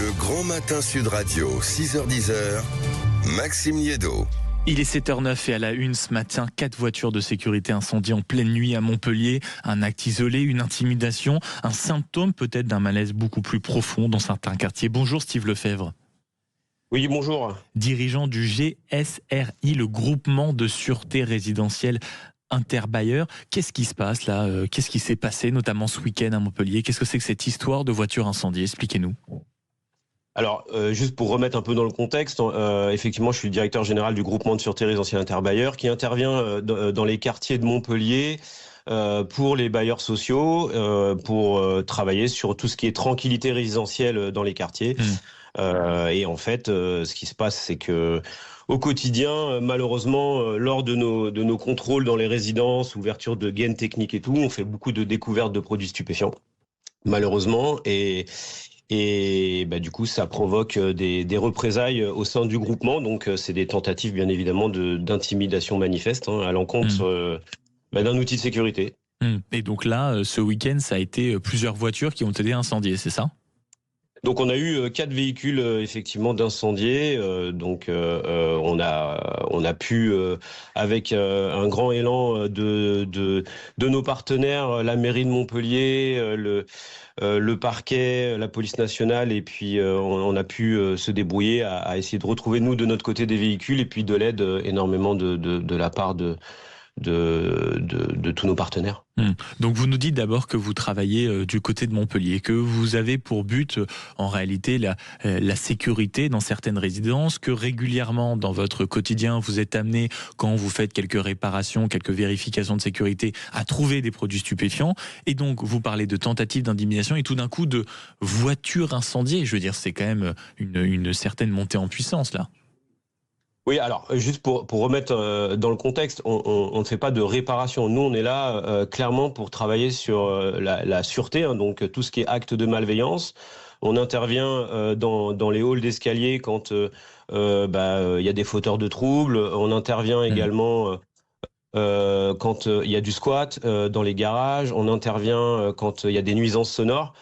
Le Grand Matin Sud Radio, 6h-10h, Maxime Liédot. Il est 7h09 et à la une ce matin, 4 voitures de sécurité incendiées en pleine nuit à Montpellier. Un acte isolé, une intimidation, un symptôme peut-être d'un malaise beaucoup plus profond dans certains quartiers. Bonjour Steve Lefebvre. Oui, bonjour. Dirigeant du GSRI, le groupement de sûreté résidentielle interbailleurs. Qu'est-ce qui se passe là ? Qu'est-ce qui s'est passé notamment ce week-end à Montpellier ? Qu'est-ce que c'est que cette histoire de voitures incendiées ? Expliquez-nous. Alors, juste pour remettre un peu dans le contexte, effectivement, je suis le directeur général du groupement de sûreté résidentielle interbailleurs qui intervient dans les quartiers de Montpellier pour les bailleurs sociaux, pour travailler sur tout ce qui est tranquillité résidentielle dans les quartiers. Et en fait, ce qui se passe, c'est que au quotidien, malheureusement, lors de nos contrôles dans les résidences, ouverture de gaines techniques et tout, on fait beaucoup de découvertes de produits stupéfiants, malheureusement, et bah, du coup, ça provoque des représailles au sein du groupement. Donc, c'est des tentatives, bien évidemment, d'intimidation manifeste à l'encontre d'un outil de sécurité. Et donc là, ce week-end, ça a été plusieurs voitures qui ont été incendiées, c'est ça ? Donc on a eu 4 véhicules effectivement d'incendiés. On a pu avec un grand élan de nos partenaires, la mairie de Montpellier, le parquet, la police nationale, et puis on a pu se débrouiller à essayer de retrouver nous de notre côté des véhicules et puis de l'aide énormément de la part de tous nos partenaires. Donc vous nous dites d'abord que vous travaillez du côté de Montpellier, que vous avez pour but en réalité la sécurité dans certaines résidences, que régulièrement dans votre quotidien vous êtes amené, quand vous faites quelques réparations, quelques vérifications de sécurité, à trouver des produits stupéfiants. Et donc vous parlez de tentatives d'intimidation et tout d'un coup de voitures incendiées. Je veux dire, c'est quand même une certaine montée en puissance là. Oui, alors juste pour remettre dans le contexte, on ne fait pas de réparation. Nous, on est là clairement pour travailler sur la sûreté, donc tout ce qui est acte de malveillance. On intervient dans les halls d'escalier quand y a des fauteurs de troubles. On intervient également quand il y a du squat dans les garages. On intervient quand il y a des nuisances sonores.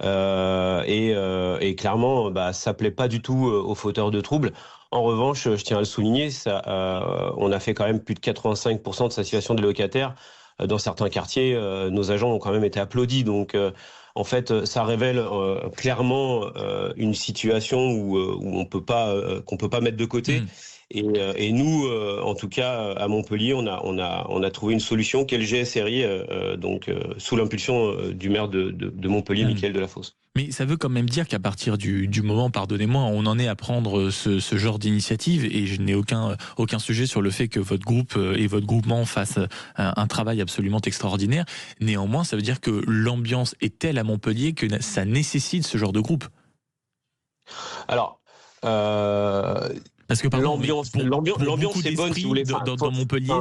Et clairement, ça plaît pas du tout aux fauteurs de troubles. En revanche, je tiens à le souligner, on a fait quand même plus de 85% de satisfaction des locataires. Dans certains quartiers, nos agents ont quand même été applaudis. Donc, en fait, ça révèle clairement une situation où on peut pas, qu'on peut pas mettre de côté. Et nous, en tout cas, à Montpellier, on a trouvé une solution qui est le GSRI, sous l'impulsion du maire de Montpellier, Mickaël Delafosse. Mais ça veut quand même dire qu'à partir du moment, pardonnez-moi, on en est à prendre ce genre d'initiative, et je n'ai aucun sujet sur le fait que votre groupe et votre groupement fassent un travail absolument extraordinaire. Néanmoins, ça veut dire que l'ambiance est telle à Montpellier que ça nécessite ce genre de groupe. Alors, parce que l'ambiance est bonne, si vous voulez. Dans Montpellier,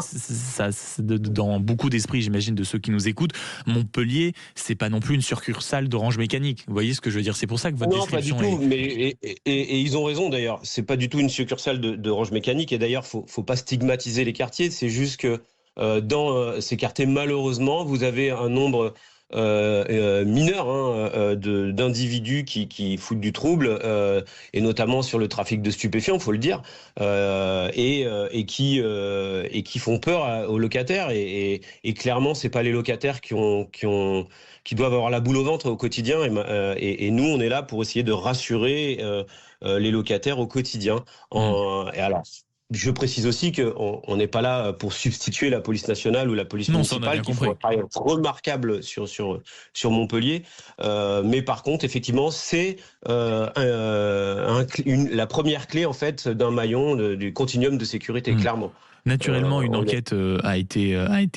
dans beaucoup d'esprits, j'imagine, de ceux qui nous écoutent, Montpellier, c'est pas non plus une succursale d'Orange Mécanique. Vous voyez ce que je veux dire ? C'est pour ça que votre description pas du tout, mais ils ont raison d'ailleurs. C'est pas du tout une succursale d'Orange Mécanique, et d'ailleurs, faut pas stigmatiser les quartiers. C'est juste que dans ces quartiers, malheureusement, vous avez un nombre mineurs d'individus qui foutent du trouble, et notamment sur le trafic de stupéfiants, faut le dire, et qui font peur aux locataires, et clairement c'est pas les locataires qui doivent avoir la boule au ventre au quotidien, et nous on est là pour essayer de rassurer les locataires au quotidien. Et alors, je précise aussi qu'on n'est pas là pour substituer la police nationale ou la police municipale, qui font un travail remarquable sur Montpellier. Mais par contre, effectivement, c'est la première clé en fait d'un maillon du continuum de sécurité, clairement. Naturellement, une enquête a été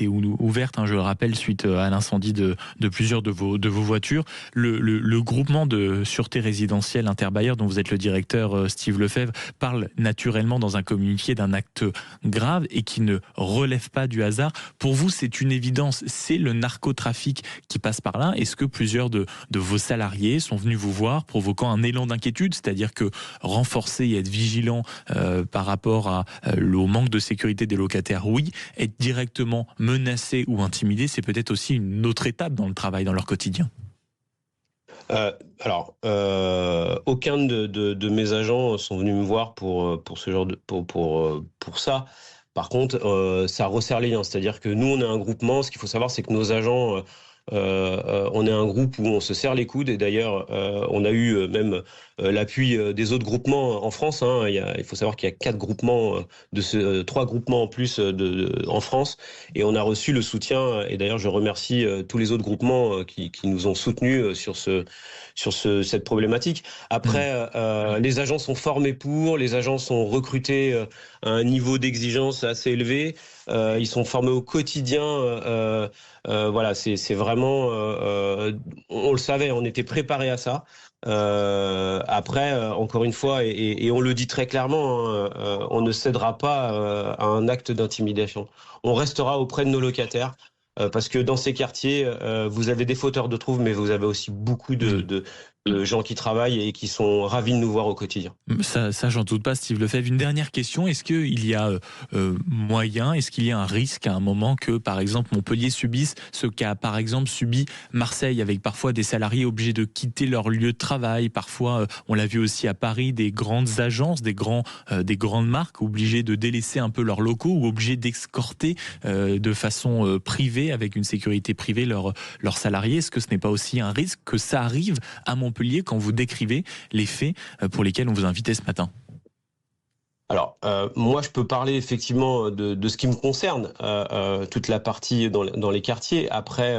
ouverte, je le rappelle, suite à l'incendie de plusieurs de vos voitures. Le groupement de sûreté résidentielle interbailleurs, dont vous êtes le directeur, Steve Lefebvre, parle naturellement dans un communiqué d'un acte grave et qui ne relève pas du hasard. Pour vous, c'est une évidence, c'est le narcotrafic qui passe par là. Est-ce que plusieurs de vos salariés sont venus vous voir, provoquant un élan d'inquiétude, c'est-à-dire que renforcer et être vigilant par rapport au manque de sécurité des locataires, oui. Être directement menacé ou intimidé, c'est peut-être aussi une autre étape dans le travail, dans leur quotidien. Aucun de mes agents sont venus me voir pour ce genre pour ça. Par contre, ça resserre les liens. C'est-à-dire que nous, on est un groupement. Ce qu'il faut savoir, c'est que nos agents, on est un groupe où on se serre les coudes. Et d'ailleurs, on a eu même l'appui des autres groupements en France. Hein. Il faut savoir qu'il y a 4 groupements, 3 groupements en plus en France. Et on a reçu le soutien. Et d'ailleurs, je remercie tous les autres groupements qui nous ont soutenus sur cette problématique. Après, les agents sont formés les agents sont recrutés à un niveau d'exigence assez élevé. Ils sont formés au quotidien. Voilà, c'est vraiment, on le savait, on était préparé à ça. Après, encore une fois, et on le dit très clairement, hein, on ne cédera pas à un acte d'intimidation. On restera auprès de nos locataires. Parce que dans ces quartiers, vous avez des fauteurs de troubles, mais vous avez aussi beaucoup de gens qui travaillent et qui sont ravis de nous voir au quotidien. Ça j'en doute pas, Steve Lefebvre. Une dernière question, est-ce qu'il y a moyen, est-ce qu'il y a un risque à un moment que, par exemple, Montpellier subisse ce qu'a, par exemple, subi Marseille, avec parfois des salariés obligés de quitter leur lieu de travail, parfois, on l'a vu aussi à Paris, des grandes agences, des grandes marques obligées de délaisser un peu leurs locaux ou obligées d'escorter de façon privée, avec une sécurité privée, leurs salariés. Est-ce que ce n'est pas aussi un risque que ça arrive à Montpellier quand vous décrivez les faits pour lesquels on vous invitait ce matin? Alors, moi, je peux parler effectivement de ce qui me concerne, toute la partie dans les quartiers. Après,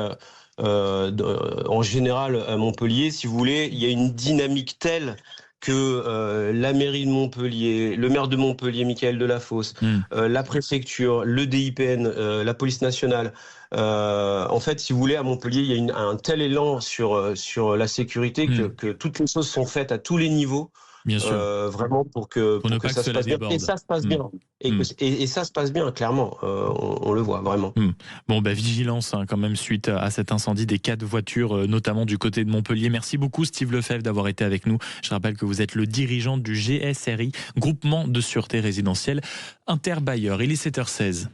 en général, à Montpellier, si vous voulez, il y a une dynamique telle que la mairie de Montpellier, le maire de Montpellier, Michael Delafosse, la préfecture, le DIPN, la police nationale. En fait, si vous voulez, à Montpellier, il y a un tel élan sur la sécurité que toutes les choses sont faites à tous les niveaux. Bien sûr. Vraiment pour que ça se passe bien. Et ça se passe bien. Et ça se passe bien, clairement. On le voit, vraiment. Bon, vigilance quand même suite à cet incendie des 4 voitures, notamment du côté de Montpellier. Merci beaucoup, Steve Lefebvre, d'avoir été avec nous. Je rappelle que vous êtes le dirigeant du GSRI, Groupement de Sûreté Résidentielle Interbailleur. Il est 7h16.